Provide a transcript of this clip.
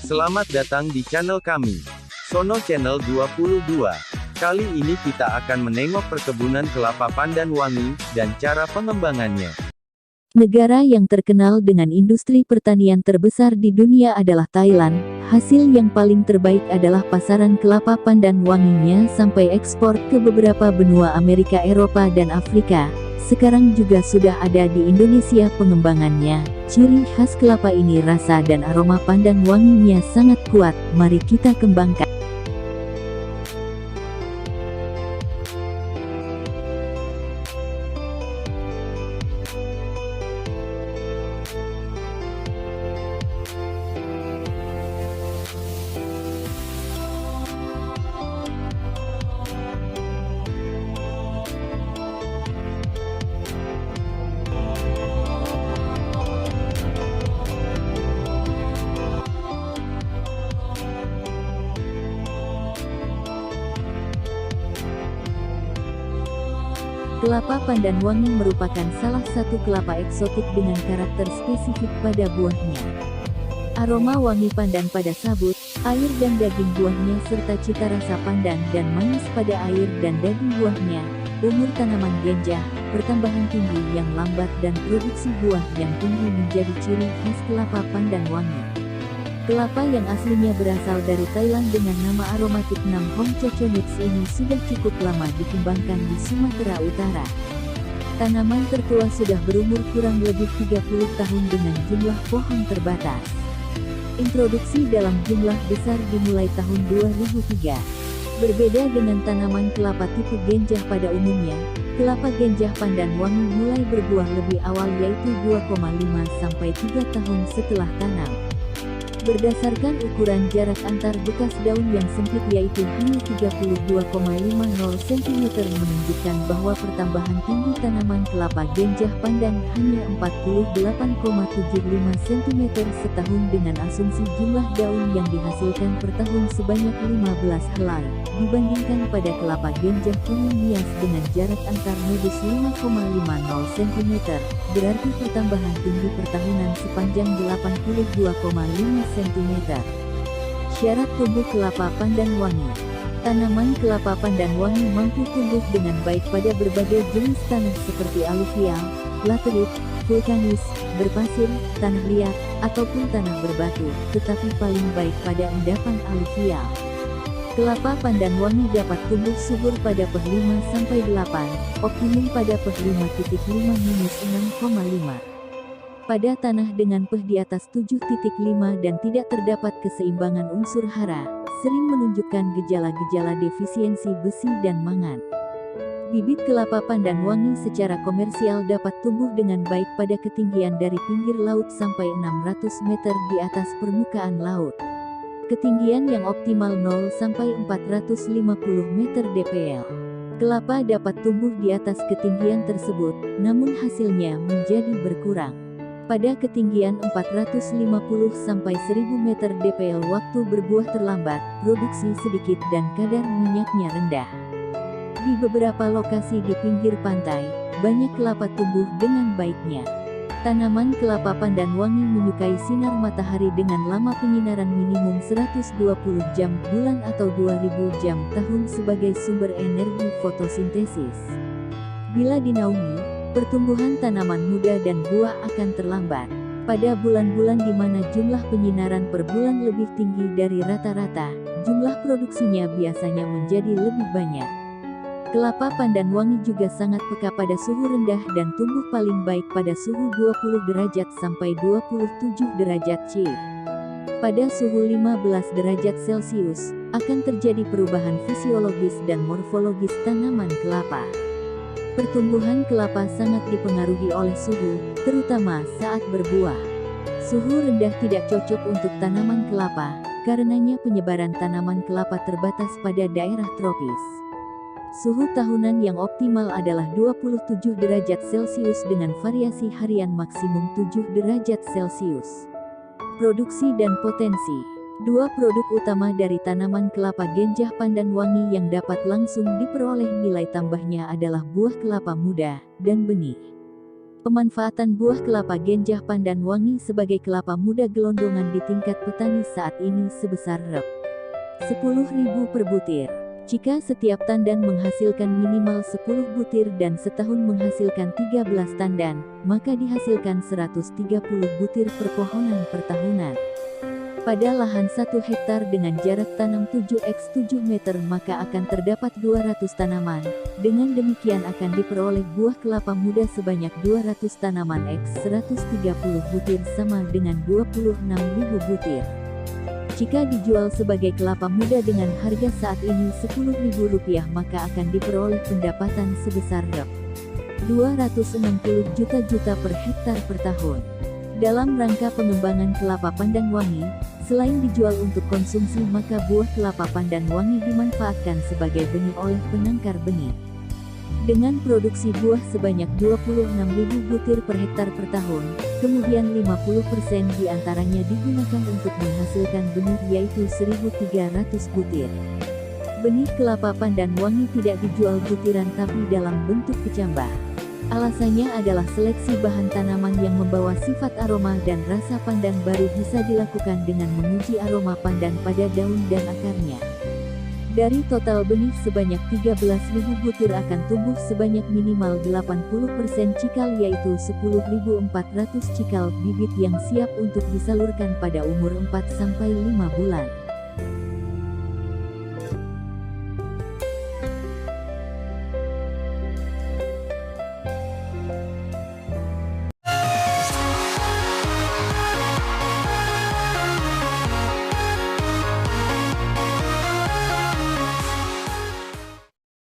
Selamat datang di channel kami, Sono Channel 22. Kali ini kita akan menengok perkebunan kelapa pandan wangi, dan cara pengembangannya. Negara yang terkenal dengan industri pertanian terbesar di dunia adalah Thailand. Hasil yang paling terbaik adalah pasaran kelapa pandan wanginya sampai ekspor ke beberapa benua Amerika, Eropa, dan Afrika. Sekarang juga sudah ada di Indonesia pengembangannya. Ciri khas kelapa ini rasa dan aroma pandan wanginya sangat kuat. Mari kita kembangkan. Kelapa pandan wangi merupakan salah satu kelapa eksotik dengan karakter spesifik pada buahnya. Aroma wangi pandan pada sabut, air dan daging buahnya serta cita rasa pandan dan manis pada air dan daging buahnya. Umur tanaman genjah, pertambahan tinggi yang lambat dan produksi buah yang tinggi menjadi ciri khas kelapa pandan wangi. Kelapa yang aslinya berasal dari Thailand dengan nama aromatik Nam Hong Coconut ini sudah cukup lama dikembangkan di Sumatera Utara. Tanaman tertua sudah berumur kurang lebih 30 tahun dengan jumlah pohon terbatas. Introduksi dalam jumlah besar dimulai tahun 2003. Berbeda dengan tanaman kelapa tipe genjah pada umumnya, kelapa genjah pandan wangi mulai berbuah lebih awal yaitu 2,5 sampai 3 tahun setelah tanam. Berdasarkan ukuran jarak antar bekas daun yang sempit yaitu hanya 32,50 cm menunjukkan bahwa pertambahan tinggi tanaman kelapa genjah pandan hanya 48,75 cm setahun dengan asumsi jumlah daun yang dihasilkan per tahun sebanyak 15 helai, dibandingkan pada kelapa genjah kuning bias dengan jarak antar medus 5,50 cm, berarti pertambahan tinggi per tahunan sepanjang 82,5 cm. Syarat tumbuh kelapa pandan wangi. Tanaman kelapa pandan wangi mampu tumbuh dengan baik pada berbagai jenis tanah seperti aluvial, laterit, vulkanis, berpasir, tanah liat, ataupun tanah berbatu, tetapi paling baik pada endapan aluvial. Kelapa pandan wangi dapat tumbuh subur pada pH 5-8, optimum pada pH 5.5-6,5. Pada tanah dengan pH di atas 7.5 dan tidak terdapat keseimbangan unsur hara, sering menunjukkan gejala-gejala defisiensi besi dan mangan. Bibit kelapa pandan wangi secara komersial dapat tumbuh dengan baik pada ketinggian dari pinggir laut sampai 600 meter di atas permukaan laut. Ketinggian yang optimal 0 sampai 450 meter dpl. Kelapa dapat tumbuh di atas ketinggian tersebut, namun hasilnya menjadi berkurang. Pada ketinggian 450 sampai 1000 meter dpl waktu berbuah terlambat, produksi sedikit dan kadar minyaknya rendah. Di beberapa lokasi di pinggir pantai, banyak kelapa tumbuh dengan baiknya. Tanaman kelapa pandan wangi menyukai sinar matahari dengan lama penyinaran minimum 120 jam bulan atau 2000 jam tahun sebagai sumber energi fotosintesis. Bila dinaungi, pertumbuhan tanaman muda dan buah akan terlambat. Pada bulan-bulan di mana jumlah penyinaran per bulan lebih tinggi dari rata-rata, jumlah produksinya biasanya menjadi lebih banyak. Kelapa pandan wangi juga sangat peka pada suhu rendah dan tumbuh paling baik pada suhu 20 derajat sampai 27 derajat C. Pada suhu 15 derajat Celcius, akan terjadi perubahan fisiologis dan morfologis tanaman kelapa. Pertumbuhan kelapa sangat dipengaruhi oleh suhu, terutama saat berbuah. Suhu rendah tidak cocok untuk tanaman kelapa, karenanya penyebaran tanaman kelapa terbatas pada daerah tropis. Suhu tahunan yang optimal adalah 27 derajat Celcius dengan variasi harian maksimum 7 derajat Celcius. Produksi dan potensi. Dua produk utama dari tanaman kelapa genjah pandan wangi yang dapat langsung diperoleh nilai tambahnya adalah buah kelapa muda dan benih. Pemanfaatan buah kelapa genjah pandan wangi sebagai kelapa muda gelondongan di tingkat petani saat ini sebesar Rp. 10.000 per butir. Jika setiap tandan menghasilkan minimal 10 butir dan setahun menghasilkan 13 tandan, maka dihasilkan 130 butir per pohonan per tahunan. Pada lahan 1 hektar dengan jarak tanam 7x7 meter maka akan terdapat 200 tanaman. Dengan demikian akan diperoleh buah kelapa muda sebanyak 200 tanaman x 130 butir sama dengan 26.000 butir. Jika dijual sebagai kelapa muda dengan harga saat ini Rp10.000 maka akan diperoleh pendapatan sebesar Rp. 260 juta per hektar per tahun. Dalam rangka pengembangan kelapa pandan wangi, selain dijual untuk konsumsi maka buah kelapa pandan wangi dimanfaatkan sebagai benih oleh penangkar benih. Dengan produksi buah sebanyak 26.000 butir per hektar per tahun, kemudian 50% diantaranya digunakan untuk menghasilkan benih yaitu 1.300 butir. Benih kelapa pandan wangi tidak dijual butiran tapi dalam bentuk kecambah. Alasannya adalah seleksi bahan tanaman yang membawa sifat aroma dan rasa pandan baru bisa dilakukan dengan menguji aroma pandan pada daun dan akarnya. Dari total benih sebanyak 13.000 butir akan tumbuh sebanyak minimal 80% cikal yaitu 10.400 cikal bibit yang siap untuk disalurkan pada umur 4-5 bulan.